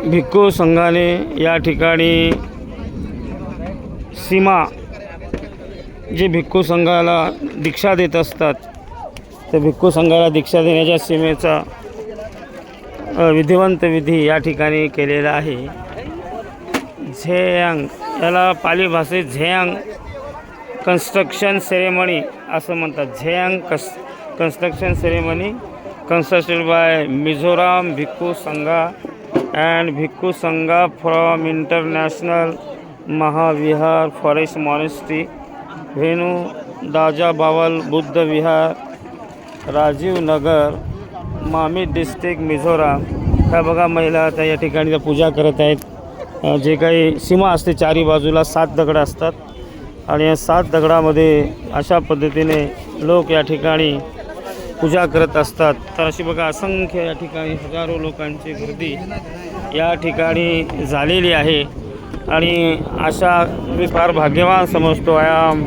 भिक्खू संघाने या ठिकाणी सीमा जे भिक्खू संघाला दीक्षा देत असतात त्या भिक्खू संघाला दीक्षा देण्याच्या सीमेचा विधिवंत विधी या ठिकाणी केलेला आहे। झेयांग याला पाली भाषेत झेयांग कन्स्ट्रक्शन सेरेमनी असं म्हणतात। झेयांग construction ceremony constructed by Mizoram bhikkhu sangha and bhikkhu sangha from international Mahavihara forest monastery वेणू दाजा बावल बुद्ध विहार राजीव नगर मामी डिस्ट्रिक्ट मिझोराम। ह्या बघा महिला आता या ठिकाणी पूजा करत आहेत। जे काही सीमा असते चारी बाजूला 7 दगड असतात आणि या 7 दगडामध्ये अशा पद्धतीने लोक या ठिकाणी पूजा करत असतात। तर अशी बघा असंख्य या ठिकाणी हजारो लोकांची गर्दी या ठिकाणी झालेली आहे आणि अशा मी फार भाग्यवान समजतो। I am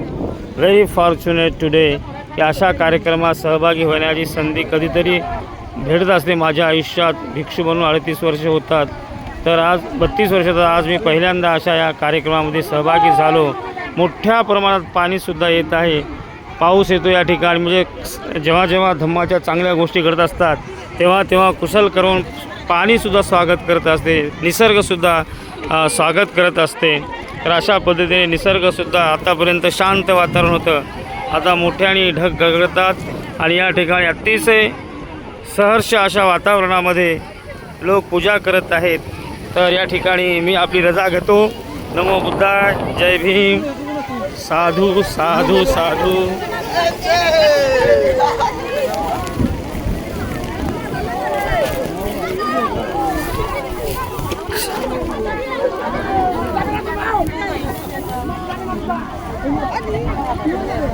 very fortunate today की अशा कार्यक्रमात सहभागी होण्याची संधी कधीतरी भेटत असते माझ्या आयुष्यात। भिक्षू बनून 38 वर्षे होतात, तर आज 32 वर्षाचा आज मी पहिल्यांदा अशा या कार्यक्रमामध्ये सहभागी झालो। मोठ्या प्रमाणात पाणीसुद्धा येत आहे, पाऊस येतो या ठिकाणी। म्हणजे जेव्हा जेव्हा धम्माच्या चांगल्या गोष्टी घडत असतात तेव्हा तेव्हा कुशल करून पाणीसुद्धा स्वागत करत असते, निसर्गसुद्धा स्वागत करत असते। तर अशा पद्धतीने निसर्गसुद्धा आतापर्यंत शांत वातावरण होतं, आता मोठ्याने ढग गळगळतात आणि या ठिकाणी अतिशय सहर्ष अशा वातावरणामध्ये लोक पूजा करत आहेत। तर या ठिकाणी मी आपली रजा घेतो। नमो बुद्धाय, जय भीम, साधू साधू साधू।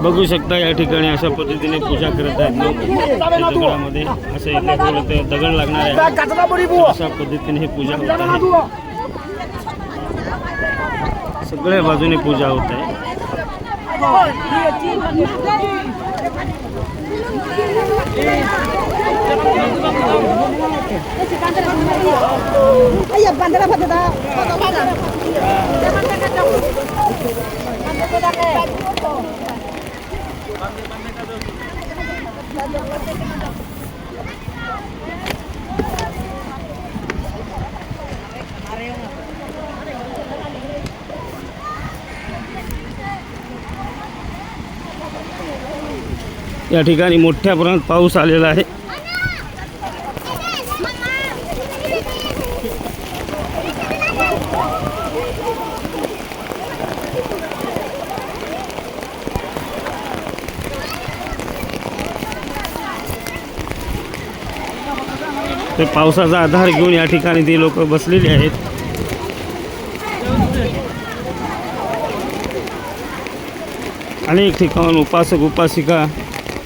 बघू शकता या ठिकाणी अशा पद्धतीने पूजा करत आहेत लोक। दगडामध्ये असं इथे दगड लागणार आहे, अशा पद्धतीने ही पूजा होत आहे। सगळ्या बाजूने पूजा होत आहे। या ठिकाणी मोठ्या प्रमाणात पाऊस आलेला आहे। ते पावसाचा आधार घेऊन या ठिकाणी ती लोक बसलेली आहेत। अनेक ठिकाण उपासक उपासिका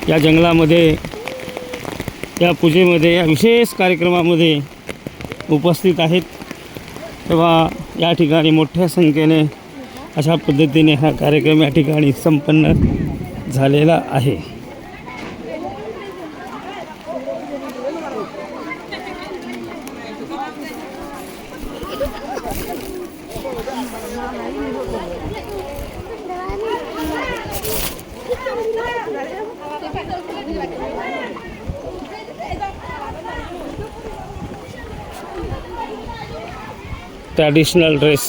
या जंगलामध्ये या पूजेमध्ये या विशेष कार्यक्रमामध्ये उपस्थित आहेत। तेव्हा या ठिकाणी मोठ्या संख्येने अशा पद्धतीने हा कार्यक्रम या ठिकाणी संपन्न झालेला आहे। ट्रॅडिशनल ड्रेस,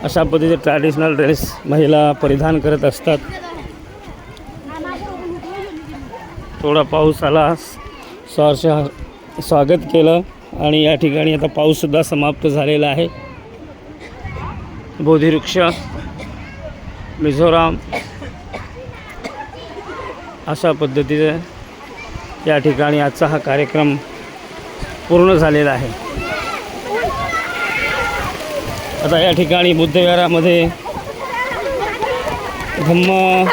अशा पद्धतीचे ट्रॅडिशनल ड्रेस महिला परिधान करत असतात। थोडा पाऊस आला, सहर्ष स्वागत केलं आणि या ठिकाणी आता पाऊससुद्धा समाप्त झालेला आहे। बोधिवृक्ष मिझोराम अशा पद्धतीने या ठिकाणी आजचा हा कार्यक्रम पूर्ण झालेला आहे। आता या ठिकाणी बुद्धविहारामध्ये धम्म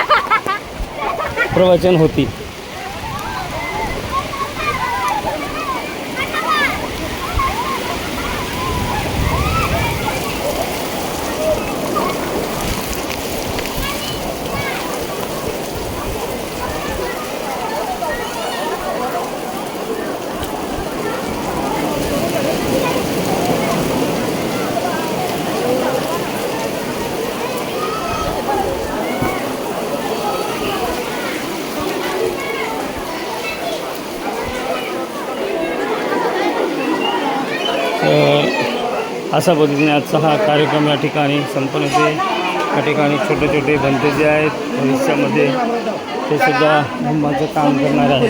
प्रवचन होती। अशा पद्धतीने आजचा हा कार्यक्रम या ठिकाणी संपन्न होते. या ठिकाणी छोटे छोटे बनते जे आहेत भविष्यामध्ये ते सुद्धा धुमाचं काम करणार आहे.